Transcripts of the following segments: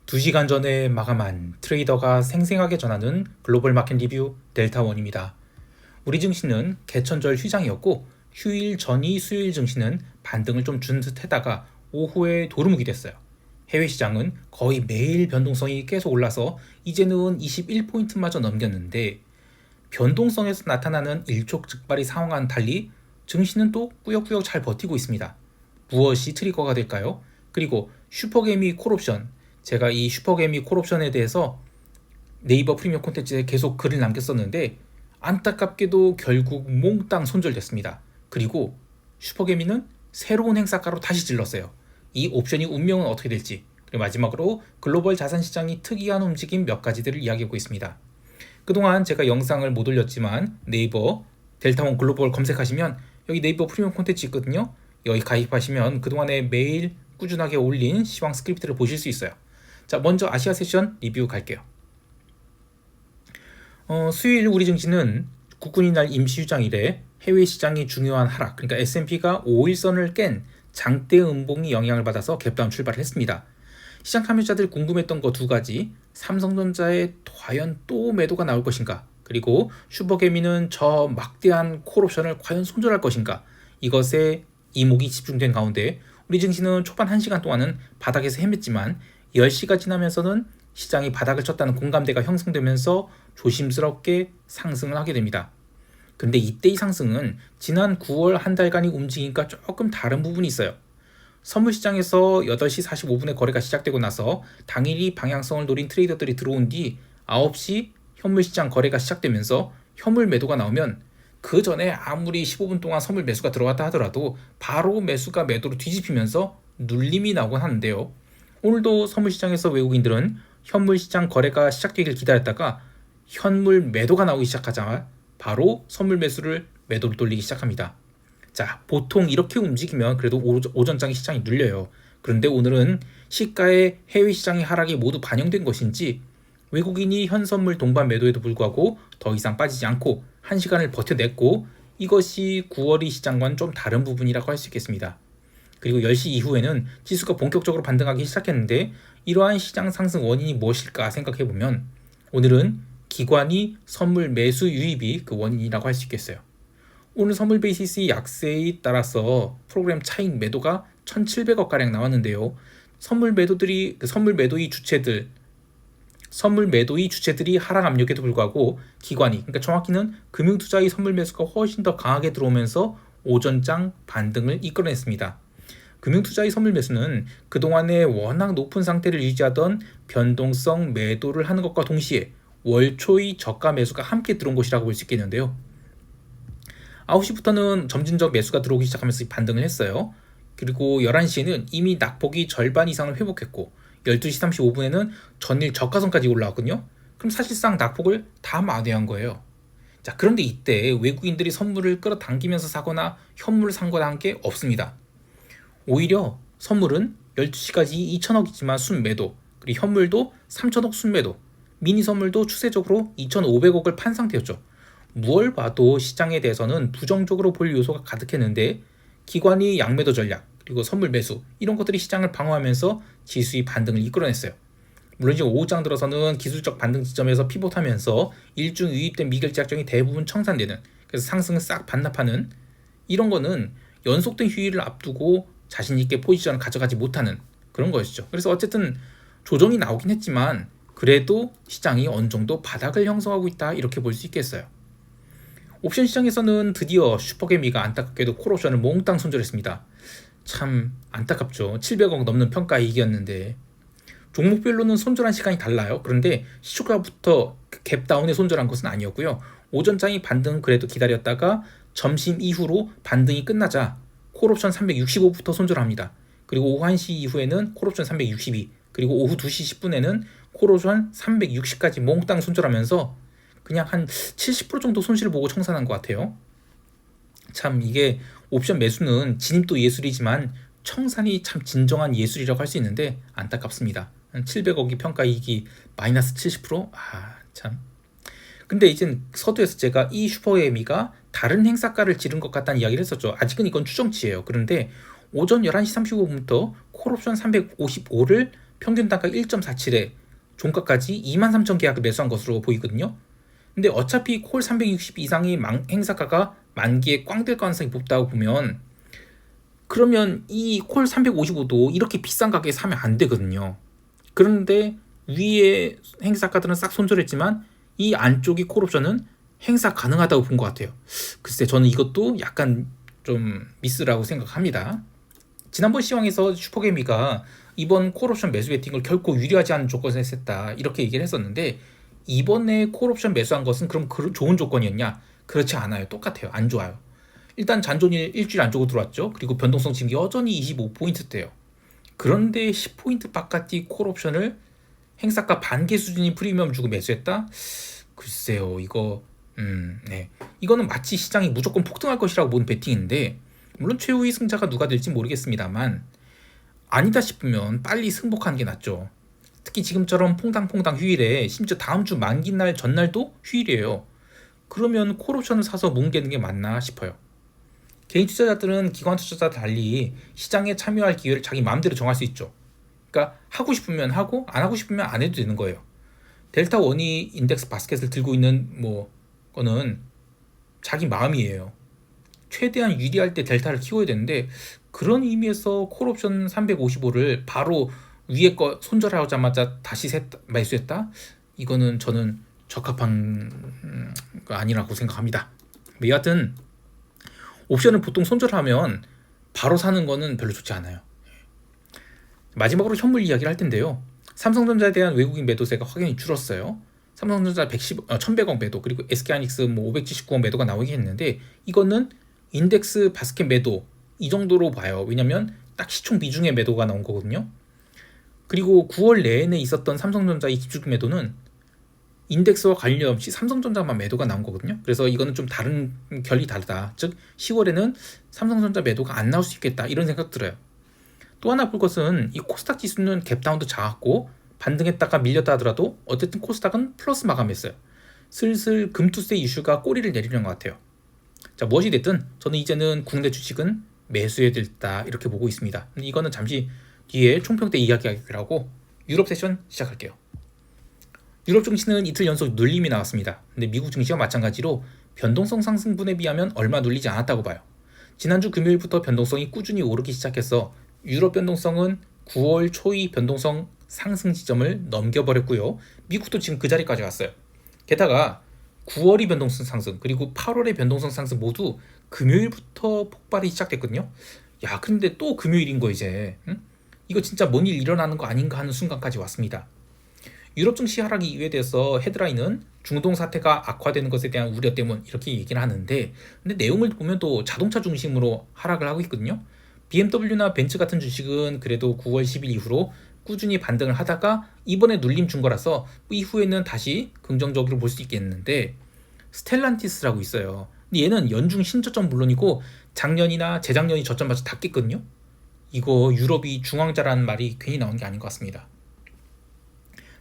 2시간 전에 마감한 트레이더가 생생하게 전하는 글로벌 마켓 리뷰 델타원입니다. 우리 증시는 개천절 휴장이었고 휴일 전이 수요일 증시는 반등을 좀 준 듯하다가 오후에 도루묵이 됐어요. 해외 시장은 거의 매일 변동성이 계속 올라서 이제는 21포인트마저 넘겼는데 변동성에서 나타나는 일촉즉발의 상황과는 달리 증시는 또 꾸역꾸역 잘 버티고 있습니다. 무엇이 트리거가 될까요? 그리고 슈퍼개미 콜옵션, 제가 이 슈퍼개미 콜옵션에 대해서 네이버 프리미엄 콘텐츠에 계속 글을 남겼었는데 안타깝게도 결국 몽땅 손절됐습니다. 그리고 슈퍼개미는 새로운 행사가로 다시 질렀어요. 이 옵션이 운명은 어떻게 될지, 그리고 마지막으로 글로벌 자산시장이 특이한 움직임 몇 가지들을 이야기하고 있습니다. 그동안 제가 영상을 못 올렸지만 네이버 델타원 글로벌 검색하시면 여기 네이버 프리미엄 콘텐츠 있거든요. 여기 가입하시면 그동안에 매일 꾸준하게 올린 시황 스크립트를 보실 수 있어요. 자, 먼저 아시아 세션 리뷰 갈게요. 수요일 우리 증시는 국군이 날 임시휴장일에 해외 시장이 중요한 하락, 그러니까 S&P가 5일선을 깬 장대 음봉이 영향을 받아서 갭다운 출발을 했습니다. 시장 참여자들 궁금했던 거 두 가지, 삼성전자에 과연 또 매도가 나올 것인가, 그리고 슈퍼개미는 저 막대한 콜옵션을 과연 손절할 것인가, 이것에 이목이 집중된 가운데 우리 증시는 초반 1시간 동안은 바닥에서 헤맸지만 10시가 지나면서는 시장이 바닥을 쳤다는 공감대가 형성되면서 조심스럽게 상승을 하게 됩니다. 근데 이때의 상승은 지난 9월 한 달간의 움직임과 조금 다른 부분이 있어요. 선물시장에서 8시 45분에 거래가 시작되고 나서 당일이 방향성을 노린 트레이더들이 들어온 뒤 9시 현물시장 거래가 시작되면서 현물 매도가 나오면 그 전에 아무리 15분 동안 선물 매수가 들어왔다 하더라도 바로 매수가 매도로 뒤집히면서 눌림이 나오곤 하는데요. 오늘도 선물시장에서 외국인들은 현물시장 거래가 시작되길 기다렸다가 현물 매도가 나오기 시작하자 바로 선물 매수를 매도로 돌리기 시작합니다. 자, 보통 이렇게 움직이면 그래도 오전장의 시장이 눌려요. 그런데 오늘은 시가의 해외 시장의 하락이 모두 반영된 것인지 외국인이 현선물 동반 매도에도 불구하고 더 이상 빠지지 않고 1시간을 버텨냈고, 이것이 9월의 시장과는 좀 다른 부분이라고 할 수 있겠습니다. 그리고 10시 이후에는 지수가 본격적으로 반등하기 시작했는데 이러한 시장 상승 원인이 무엇일까 생각해보면 오늘은 기관이 선물 매수 유입이 그 원인이라고 할 수 있겠어요. 오늘 선물 베이시스의 약세에 따라서 프로그램 차익 매도가 1,700억가량 나왔는데요. 선물 매도의 주체들이 하락 압력에도 불구하고 기관이, 그러니까 정확히는 금융투자의 선물 매수가 훨씬 더 강하게 들어오면서 오전장 반등을 이끌어냈습니다. 금융투자의 선물 매수는 그동안에 워낙 높은 상태를 유지하던 변동성 매도를 하는 것과 동시에 월초의 저가 매수가 함께 들어온 것이라고 볼 수 있겠는데요. 9시부터는 점진적 매수가 들어오기 시작하면서 반등을 했어요. 그리고 11시에는 이미 낙폭이 절반 이상을 회복했고 12시 35분에는 전일 저가선까지 올라왔거든요. 그럼 사실상 낙폭을 다 만회한 거예요. 자, 그런데 이때 외국인들이 선물을 끌어당기면서 사거나 현물을 산 거나 한 게 없습니다. 오히려 선물은 12시까지 2천억이지만 순매도, 그리고 현물도 3천억 순매도, 미니 선물도 추세적으로 2,500억을 판 상태였죠. 무얼 봐도 시장에 대해서는 부정적으로 볼 요소가 가득했는데 기관이 양매도 전략, 그리고 선물 매수, 이런 것들이 시장을 방어하면서 지수의 반등을 이끌어냈어요. 물론 이제 오후장 들어서는 기술적 반등 지점에서 피봇하면서 일중 유입된 미결제 약정이 대부분 청산되는, 그래서 상승을 싹 반납하는, 이런 거는 연속된 휴일을 앞두고 자신 있게 포지션을 가져가지 못하는 그런 거였죠. 그래서 어쨌든 조정이 나오긴 했지만 그래도 시장이 어느 정도 바닥을 형성하고 있다, 이렇게 볼 수 있겠어요. 옵션 시장에서는 드디어 슈퍼개미가 안타깝게도 콜옵션을 몽땅 손절했습니다. 참 안타깝죠. 700억 넘는 평가이익이었는데. 종목별로는 손절한 시간이 달라요. 그런데 시초가부터 갭다운에 손절한 것은 아니었고요. 오전장이 반등 그래도 기다렸다가 점심 이후로 반등이 끝나자 콜옵션 365부터 손절합니다. 그리고 오후 1시 이후에는 콜옵션 362, 그리고 오후 2시 10분에는 콜옵션 360까지 몽땅 손절하면서 그냥 한 70% 정도 손실을 보고 청산한 것 같아요. 참 이게 옵션 매수는 진입도 예술이지만 청산이 참 진정한 예술이라고 할 수 있는데 안타깝습니다. 700억이 평가이익이 마이너스 70%? 참. 근데 이젠 서두에서 제가 이 슈퍼개미가 다른 행사가를 지른 것 같다는 이야기를 했었죠. 아직은 이건 추정치예요. 그런데 오전 11시 35분부터 콜옵션 355를 평균 단가 1.47에 종가까지 23,000 계약을 매수한 것으로 보이거든요. 근데 어차피 콜 360 이상의 행사가가 만기에 꽝 될 가능성이 높다고 보면, 그러면 이 콜 355도 이렇게 비싼 가격에 사면 안 되거든요. 그런데 위에 행사가들은 싹 손절했지만 이 안쪽이 콜옵션은 행사 가능하다고 본 것 같아요. 글쎄, 저는 이것도 약간 좀 미스라고 생각합니다. 지난번 시황에서 슈퍼개미가 이번 콜옵션 매수 베팅을 결코 유리하지 않은 조건에서 했다, 이렇게 얘기를 했었는데, 이번에 콜옵션 매수한 것은 그럼 좋은 조건이었냐? 그렇지 않아요. 똑같아요. 안 좋아요. 일단 잔존일 일주일 안쪽으로 들어왔죠. 그리고 변동성 지금 여전히 25포인트대요. 그런데 10포인트 바깥이 콜옵션을 행사가 반개 수준인 프리미엄 주고 매수했다? 글쎄요, 네. 이거는 마치 시장이 무조건 폭등할 것이라고 보는 베팅인데, 물론 최후의 승자가 누가 될지 모르겠습니다만, 아니다 싶으면 빨리 승복하는 게 낫죠. 특히 지금처럼 퐁당퐁당 휴일에, 심지어 다음 주 만기날 전날도 휴일이에요. 그러면 콜옵션을 사서 뭉개는 게 맞나 싶어요. 개인 투자자들은 기관 투자자와 달리 시장에 참여할 기회를 자기 마음대로 정할 수 있죠. 그러니까 하고 싶으면 하고 안 하고 싶으면 안 해도 되는 거예요. 델타 원이 인덱스 바스켓을 들고 있는 거는 자기 마음이에요. 최대한 유리할 때 델타를 키워야 되는데, 그런 의미에서 콜옵션 355를 바로 위에 거 손절하자마자 다시 매수했다? 이거는 저는 적합한 거 아니라고 생각합니다. 여하튼 옵션을 보통 손절하면 바로 사는 거는 별로 좋지 않아요. 마지막으로 현물 이야기를 할 텐데요. 삼성전자에 대한 외국인 매도세가 확연히 줄었어요. 삼성전자 1,100억 매도, 그리고 SK하이닉스 579억 매도가 나오긴 했는데, 이거는 인덱스 바스켓 매도 이 정도로 봐요. 왜냐면 딱 시총 비중의 매도가 나온 거거든요. 그리고 9월 내내 있었던 삼성전자의 집중 매도는 인덱스와 관련 없이 삼성전자만 매도가 나온 거거든요. 그래서 이거는 좀 다른 결이 다르다. 즉 10월에는 삼성전자 매도가 안 나올 수 있겠다, 이런 생각 들어요. 또 하나 볼 것은 이 코스닥 지수는 갭다운도 작았고 반등했다가 밀렸다 하더라도 어쨌든 코스닥은 플러스 마감했어요. 슬슬 금투세 이슈가 꼬리를 내리는 것 같아요. 자, 무엇이 됐든 저는 이제는 국내 주식은 매수해야 된다, 이렇게 보고 있습니다. 이거는 잠시 뒤에 총평 때 이야기하기로 하고 유럽 세션 시작할게요. 유럽 증시는 이틀 연속 눌림이 나왔습니다. 근데 미국 증시와 마찬가지로 변동성 상승분에 비하면 얼마 눌리지 않았다고 봐요. 지난주 금요일부터 변동성이 꾸준히 오르기 시작해서 유럽 변동성은 9월 초의 변동성 상승 지점을 넘겨버렸고요. 미국도 지금 그 자리까지 왔어요. 게다가 9월의 변동성 상승 그리고 8월의 변동성 상승 모두 금요일부터 폭발이 시작됐거든요. 야, 근데 또 금요일인 거 이제. 응? 이거 진짜 뭔 일 일어나는 거 아닌가 하는 순간까지 왔습니다. 유럽 증시 하락 이유에 대해서 헤드라인은 중동 사태가 악화되는 것에 대한 우려 때문, 이렇게 얘기를 하는데, 근데 내용을 보면 또 자동차 중심으로 하락을 하고 있거든요. BMW나 벤츠 같은 주식은 그래도 9월 10일 이후로 꾸준히 반등을 하다가 이번에 눌림 준 거라서 이후에는 다시 긍정적으로 볼 수 있겠는데, 스텔란티스라고 있어요. 근데 얘는 연중 신저점 물론이고 작년이나 재작년이 저점 맞춰 다 깼거든요. 이거 유럽이 중앙자라는 말이 괜히 나온 게 아닌 것 같습니다.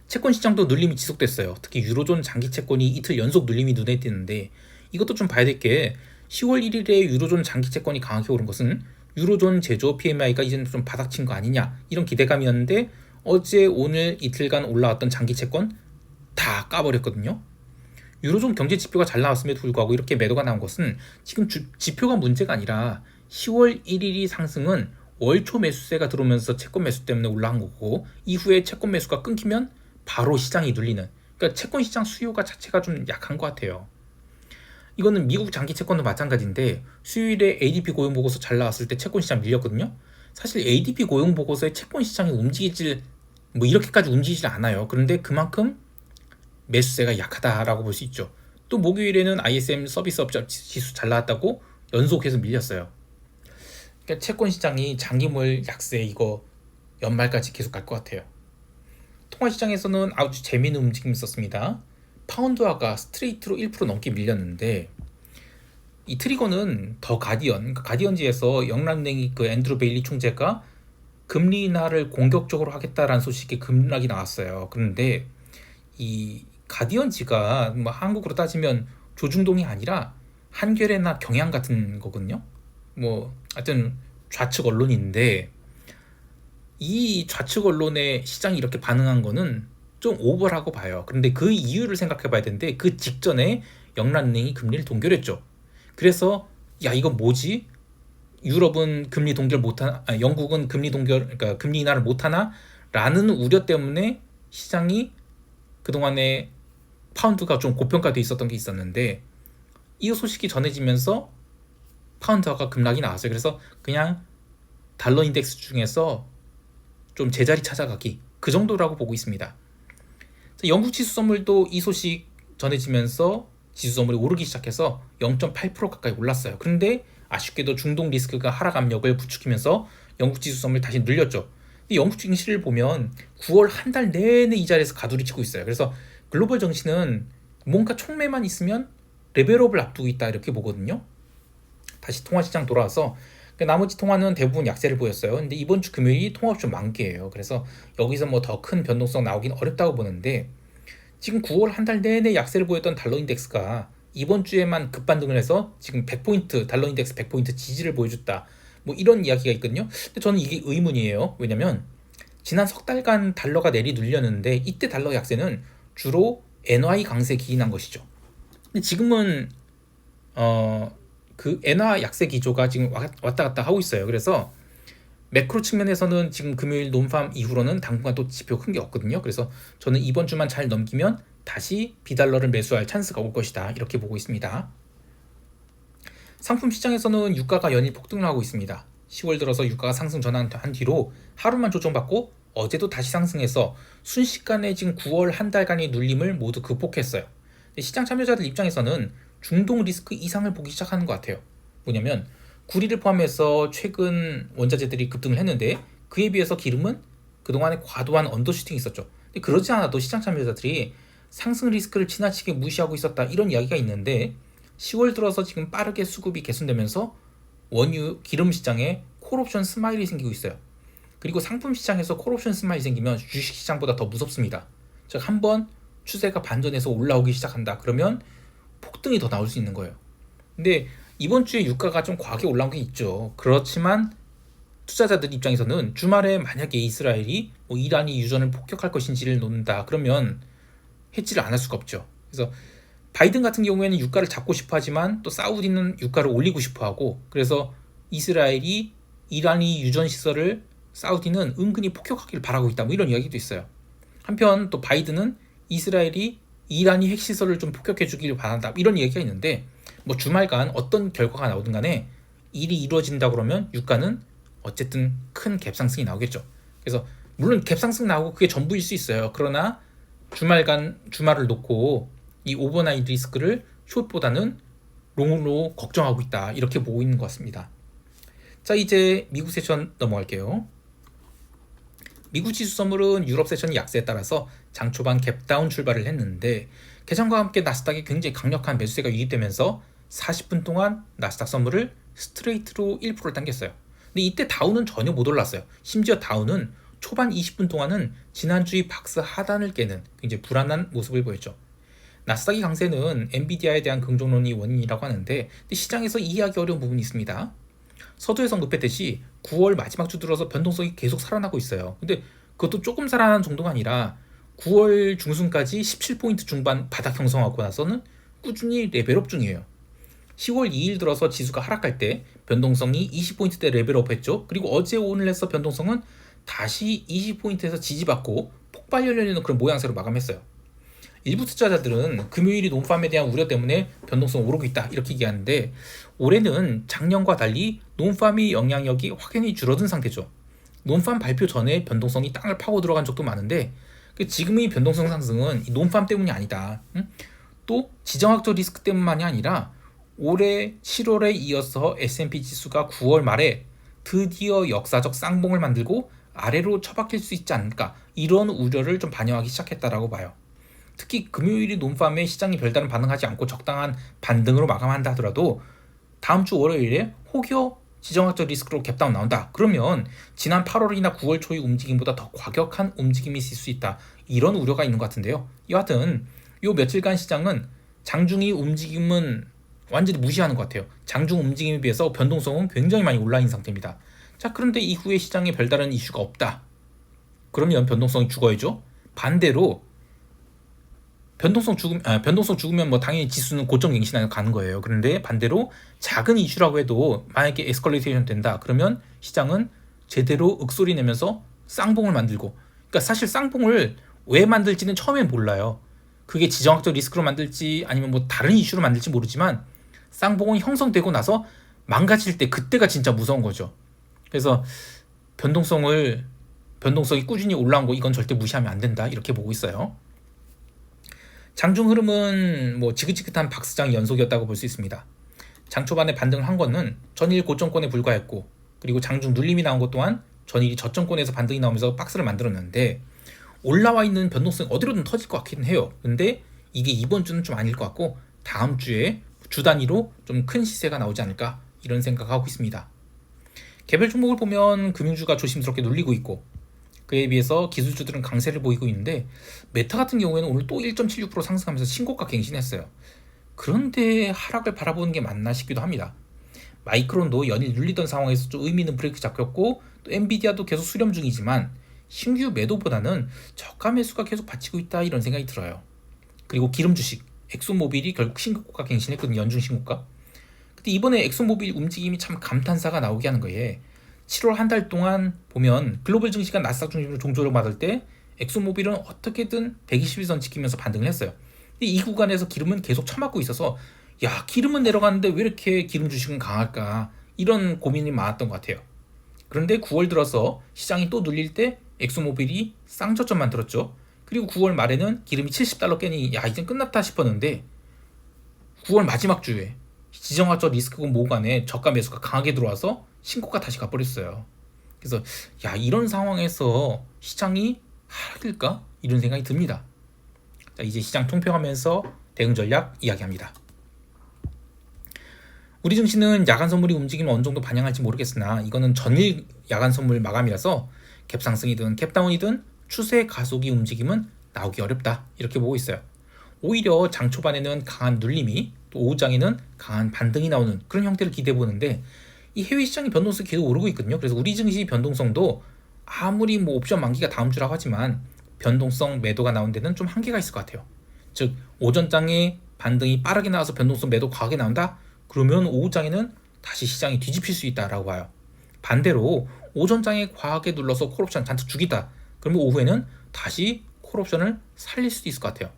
채권 시장도 눌림이 지속됐어요. 특히 유로존 장기 채권이 이틀 연속 눌림이 눈에 띄는데, 이것도 좀 봐야 될 게 10월 1일에 유로존 장기 채권이 강하게 오른 것은 유로존 제조 PMI가 이제는 좀 바닥친 거 아니냐, 이런 기대감이었는데, 어제 오늘 이틀간 올라왔던 장기 채권 다 까버렸거든요. 유로존 경제 지표가 잘 나왔음에도 불구하고 이렇게 매도가 나온 것은 지금 지표가 문제가 아니라 10월 1일이 상승은 월초 매수세가 들어오면서 채권 매수 때문에 올라간 거고, 이후에 채권 매수가 끊기면 바로 시장이 눌리는, 그러니까 채권 시장 수요가 자체가 좀 약한 것 같아요. 이거는 미국 장기 채권도 마찬가지인데, 수요일에 ADP 고용 보고서 잘 나왔을 때 채권 시장 밀렸거든요. 사실 ADP 고용 보고서에 채권 시장이 이렇게까지 움직이질 않아요. 그런데 그만큼 매수세가 약하다라고 볼 수 있죠. 또 목요일에는 ISM 서비스업자 지수 잘 나왔다고 연속해서 밀렸어요. 그러니까 채권 시장이 장기물 약세, 이거 연말까지 계속 갈 것 같아요. 통화 시장에서는 아주 재미있는 움직임이 있었습니다. 파운드화가 스트레이트로 1% 넘게 밀렸는데, 이 트리거는 더 가디언, 그러니까 가디언지에서 영란은행이 그 앤드루 베일리 총재가 금리 인하를 공격적으로 하겠다라는 소식이 급락이 나왔어요. 그런데 이 가디언지가 한국으로 따지면 조중동이 아니라 한겨레나 경향 같은 거거든요. 하여튼 좌측 언론인데, 이 좌측 언론의 시장이 이렇게 반응한 거는 좀 오버라고 봐요. 그런데 그 이유를 생각해 봐야 되는데 그 직전에 영란은행이 금리를 동결했죠. 그래서 야 이거 뭐지? 유럽은 금리 동결 못하나? 영국은 금리 동결 그러니까 금리 인하를 못하나? 라는 우려 때문에 시장이 그동안에 파운드가 좀 고평가돼 있었던 게 있었는데 이 소식이 전해지면서 파운드화가 급락이 나왔어요. 그래서 그냥 달러 인덱스 중에서 좀 제자리 찾아가기 그 정도라고 보고 있습니다. 영국 지수 선물도 이 소식 전해지면서 지수 선물이 오르기 시작해서 0.8% 가까이 올랐어요. 그런데 아쉽게도 중동 리스크가 하락 압력을 부추기면서 영국 지수 선물 다시 늘렸죠. 근데 영국 증시를 보면 9월 한 달 내내 이 자리에서 가두리치고 있어요. 그래서 글로벌 정시는 뭔가 촉매만 있으면 레벨업을 앞두고 있다 이렇게 보거든요. 다시 통화 시장 돌아와서 나머지 통화는 대부분 약세를 보였어요. 근데 이번 주 금요일이 통화옵션 만기예요. 그래서 여기서 뭐 더 큰 변동성 나오긴 어렵다고 보는데 지금 9월 한 달 내내 약세를 보였던 달러 인덱스가 이번 주에만 급반등을 해서 지금 100포인트 달러 인덱스 100포인트 지지를 보여줬다. 뭐 이런 이야기가 있거든요. 근데 저는 이게 의문이에요. 왜냐면 지난 석 달간 달러가 내리눌렸는데 이때 달러 약세는 주로 엔화의 강세에 기인한 것이죠. 근데 지금은 그 엔화 약세 기조가 지금 왔다 갔다 하고 있어요. 그래서 매크로 측면에서는 지금 금요일 논팜 이후로는 당분간 또 지표 큰 게 없거든요. 그래서 저는 이번 주만 잘 넘기면 다시 비달러를 매수할 찬스가 올 것이다. 이렇게 보고 있습니다. 상품 시장에서는 유가가 연일 폭등을 하고 있습니다. 10월 들어서 유가가 상승 전환한 뒤로 하루만 조정받고 어제도 다시 상승해서 순식간에 지금 9월 한 달간의 눌림을 모두 극복했어요. 시장 참여자들 입장에서는 중동 리스크 이상을 보기 시작하는 것 같아요. 뭐냐면 구리를 포함해서 최근 원자재들이 급등을 했는데 그에 비해서 기름은 그동안에 과도한 언더슈팅이 있었죠. 근데 그러지 않아도 시장 참여자들이 상승 리스크를 지나치게 무시하고 있었다 이런 이야기가 있는데 10월 들어서 지금 빠르게 수급이 개선되면서 원유 기름 시장에 콜옵션 스마일이 생기고 있어요. 그리고 상품 시장에서 콜옵션 스마일이 생기면 주식 시장보다 더 무섭습니다. 즉 한번 추세가 반전해서 올라오기 시작한다. 그러면 폭등이 더 나올 수 있는 거예요. 근데 이번 주에 유가가 좀 과하게 올라온 게 있죠. 그렇지만 투자자들 입장에서는 주말에 만약에 이스라엘이 이란이 유전을 폭격할 것인지를 놓는다. 그러면 해지를 안 할 수가 없죠. 그래서 바이든 같은 경우에는 유가를 잡고 싶어 하지만 또 사우디는 유가를 올리고 싶어 하고 그래서 이스라엘이 이란이 유전 시설을 사우디는 은근히 폭격하기를 바라고 있다. 뭐 이런 이야기도 있어요. 한편 또 바이든은 이스라엘이 이란이 핵시설을 좀 폭격해 주기를 바란다. 이런 얘기가 있는데 뭐 주말간 어떤 결과가 나오든 간에 일이 이루어진다 그러면 유가는 어쨌든 큰 갭상승이 나오겠죠. 그래서 물론 갭상승 나오고 그게 전부일 수 있어요. 그러나 주말을 놓고 이 오버나이트 리스크를 숏보다는 롱으로 걱정하고 있다. 이렇게 보고 있는 것 같습니다. 자 이제 미국 세션 넘어갈게요. 미국 지수 선물은 유럽 세션이 약세에 따라서 장 초반 갭다운 출발을 했는데 개장과 함께 나스닥에 굉장히 강력한 매수세가 유입되면서 40분 동안 나스닥 선물을 스트레이트로 1%를 당겼어요. 근데 이때 다우는 전혀 못 올랐어요. 심지어 다우는 초반 20분 동안은 지난주의 박스 하단을 깨는 굉장히 불안한 모습을 보였죠. 나스닥의 강세는 엔비디아에 대한 긍정론이 원인이라고 하는데 시장에서 이해하기 어려운 부분이 있습니다. 서두에서 언급했듯이 9월 마지막 주 들어서 변동성이 계속 살아나고 있어요. 근데 그것도 조금 살아나는 정도가 아니라 9월 중순까지 17포인트 중반 바닥 형성하고 나서는 꾸준히 레벨업 중이에요. 10월 2일 들어서 지수가 하락할 때 변동성이 20포인트대 레벨업 했죠. 그리고 어제 오늘 해서 변동성은 다시 20포인트에서 지지받고 폭발을 열리는 그런 모양새로 마감했어요. 일부 투자자들은 금요일이 논팜에 대한 우려 때문에 변동성 오르고 있다 이렇게 얘기하는데 올해는 작년과 달리 논팜의 영향력이 확연히 줄어든 상태죠. 논팜 발표 전에 변동성이 땅을 파고 들어간 적도 많은데 지금의 변동성 상승은 이 논팜 때문이 아니다. 또 지정학적 리스크 때문만이 아니라 올해 7월에 이어서 S&P 지수가 9월 말에 드디어 역사적 쌍봉을 만들고 아래로 처박힐 수 있지 않을까 이런 우려를 좀 반영하기 시작했다라고 봐요. 특히 금요일이 논팜에 시장이 별다른 반응하지 않고 적당한 반등으로 마감한다 하더라도 다음 주 월요일에 혹여 지정학적 리스크로 갭다운 나온다. 그러면 지난 8월이나 9월 초의 움직임보다 더 과격한 움직임이 있을 수 있다. 이런 우려가 있는 것 같은데요. 여하튼 요 며칠간 시장은 장중의 움직임은 완전히 무시하는 것 같아요. 장중 움직임에 비해서 변동성은 굉장히 많이 올라 있는 상태입니다. 자, 그런데 이후에 시장에 별다른 이슈가 없다. 그러면 변동성이 죽어야죠. 반대로 변동성 죽으면 뭐 당연히 지수는 고점 갱신하여 가는 거예요. 그런데 반대로 작은 이슈라고 해도 만약에 에스컬레이션 된다. 그러면 시장은 제대로 윽소리 내면서 쌍봉을 만들고, 그러니까 사실 쌍봉을 왜 만들지는 처음엔 몰라요. 그게 지정학적 리스크로 만들지 아니면 뭐 다른 이슈로 만들지 모르지만 쌍봉은 형성되고 나서 망가질 때 그때가 진짜 무서운 거죠. 그래서 변동성이 꾸준히 올라온 거 이건 절대 무시하면 안 된다 이렇게 보고 있어요. 장중 흐름은 뭐 지긋지긋한 박스장 연속이었다고 볼 수 있습니다. 장 초반에 반등을 한 거는 전일 고점권에 불과했고, 그리고 장중 눌림이 나온 것 또한 전일이 저점권에서 반등이 나오면서 박스를 만들었는데, 올라와 있는 변동성이 어디로든 터질 것 같긴 해요. 근데 이게 이번 주는 좀 아닐 것 같고 다음 주에 주 단위로 좀 큰 시세가 나오지 않을까 이런 생각하고 있습니다. 개별 종목을 보면 금융주가 조심스럽게 눌리고 있고, 그에 비해서 기술주들은 강세를 보이고 있는데, 메타 같은 경우에는 오늘 또 1.76% 상승하면서 신고가 갱신했어요. 그런데 하락을 바라보는 게 맞나 싶기도 합니다. 마이크론도 연일 눌리던 상황에서 좀 의미 있는 브레이크 잡혔고, 또 엔비디아도 계속 수렴 중이지만 신규 매도보다는 저가 매수가 계속 받치고 있다 이런 생각이 들어요. 그리고 기름 주식 엑소모빌이 결국 신고가 갱신했거든요. 연중 신고가. 근데 이번에 엑소모빌 움직임이 참 감탄사가 나오게 하는 거예요. 7월 한 달 동안 보면 글로벌 증시가 나스닥 중심으로 종조를 받을 때 엑소모빌은 어떻게든 121선 지키면서 반등을 했어요. 근데 이 구간에서 기름은 계속 처맞고 있어서, 야, 기름은 내려가는데 왜 이렇게 기름 주식은 강할까 이런 고민이 많았던 것 같아요. 그런데 9월 들어서 시장이 또 눌릴 때 엑소모빌이 쌍저점 만들었죠. 그리고 9월 말에는 기름이 $70 깨니 야, 이젠 끝났다 싶었는데 9월 마지막 주에 지정학적 리스크고 뭐 간에 저가 매수가 강하게 들어와서 신고가 다시 가버렸어요. 그래서 야, 이런 상황에서 시장이 하락일까? 이런 생각이 듭니다. 자, 이제 시장 통평하면서 대응 전략 이야기합니다. 우리 증시는 야간 선물이 움직임을 어느 정도 반영할지 모르겠으나 이거는 전일 야간 선물 마감이라서 갭상승이든 갭다운이든 추세 가속이 움직임은 나오기 어렵다 이렇게 보고 있어요. 오히려 장 초반에는 강한 눌림이, 또 오후장에는 강한 반등이 나오는 그런 형태를 기대해 보는데, 이 해외 시장이 변동성이 계속 오르고 있거든요. 그래서 우리 증시 변동성도 아무리 뭐 옵션 만기가 다음 주라고 하지만 변동성 매도가 나온 데는 좀 한계가 있을 것 같아요. 즉 오전장에 반등이 빠르게 나와서 변동성 매도 과하게 나온다? 그러면 오후장에는 다시 시장이 뒤집힐 수 있다라고 봐요. 반대로 오전장에 과하게 눌러서 콜옵션 잔뜩 죽이다. 그러면 오후에는 다시 콜옵션을 살릴 수도 있을 것 같아요.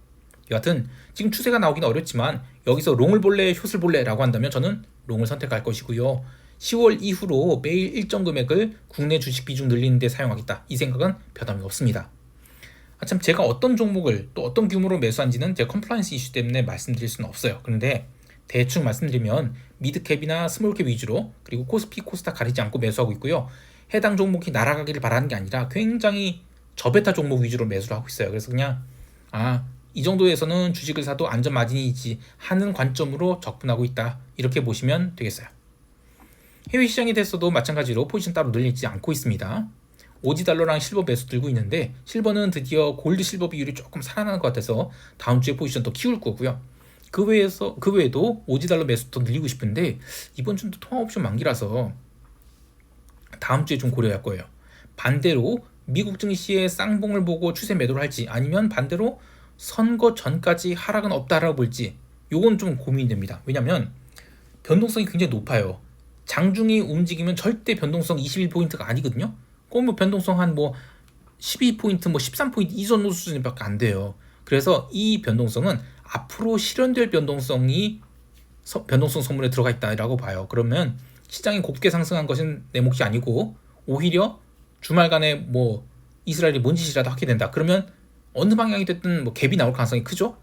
여하튼 지금 추세가 나오기는 어렵지만 여기서 롱을 볼래 숏을 볼래라고 한다면 저는 롱을 선택할 것이고요. 10월 이후로 매일 일정 금액을 국내 주식 비중 늘리는 데 사용하겠다. 이 생각은 변함이 없습니다. 참 제가 어떤 종목을 또 어떤 규모로 매수한지는 제 컴플라이언스 이슈 때문에 말씀드릴 수는 없어요. 그런데 대충 말씀드리면 미드캡이나 스몰캡 위주로, 그리고 코스피, 코스닥 가리지 않고 매수하고 있고요. 해당 종목이 날아가기를 바라는 게 아니라 굉장히 저베타 종목 위주로 매수를 하고 있어요. 그래서 그냥 이 정도에서는 주식을 사도 안전 마진이지 하는 관점으로 접근하고 있다. 이렇게 보시면 되겠어요. 해외 시장이 됐어도 마찬가지로 포지션 따로 늘리지 않고 있습니다. 오지달러랑 실버 매수 들고 있는데, 실버는 드디어 골드 실버 비율이 조금 살아나는 것 같아서 다음 주에 포지션 더 키울 거고요. 그 외에도 오지달러 매수 더 늘리고 싶은데 이번 주는 통화 옵션 만기라서 다음 주에 좀 고려할 거예요. 반대로 미국 증시의 쌍봉을 보고 추세 매도를 할지, 아니면 반대로 선거 전까지 하락은 없다라고 볼지, 요건 좀 고민이 됩니다. 왜냐면 변동성이 굉장히 높아요. 장중이 움직이면 절대 변동성 21포인트가 아니거든요. 그건 뭐 변동성 한 12포인트, 13포인트 이 정도 수준밖에 안 돼요. 그래서 이 변동성은 앞으로 실현될 변동성 선물에 들어가 있다라고 봐요. 그러면 시장이 곱게 상승한 것은 내 몫이 아니고, 오히려 주말간에 이스라엘이 뭔 짓이라도 하게 된다. 그러면 어느 방향이 됐든 갭이 나올 가능성이 크죠.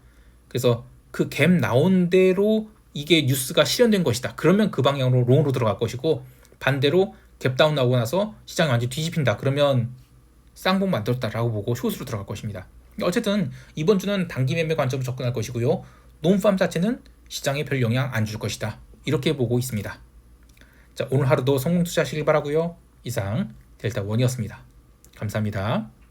그래서 그 갭 나온 대로 이게 뉴스가 실현된 것이다. 그러면 그 방향으로 롱으로 들어갈 것이고, 반대로 갭 다운 나오고 나서 시장이 완전히 뒤집힌다. 그러면 쌍봉 만들었다라고 보고 숏으로 들어갈 것입니다. 어쨌든 이번 주는 단기 매매 관점으로 접근할 것이고요. 논팜 자체는 시장에 별 영향 안 줄 것이다. 이렇게 보고 있습니다. 자, 오늘 하루도 성공 투자하시길 바라고요. 이상 델타원이었습니다. 감사합니다.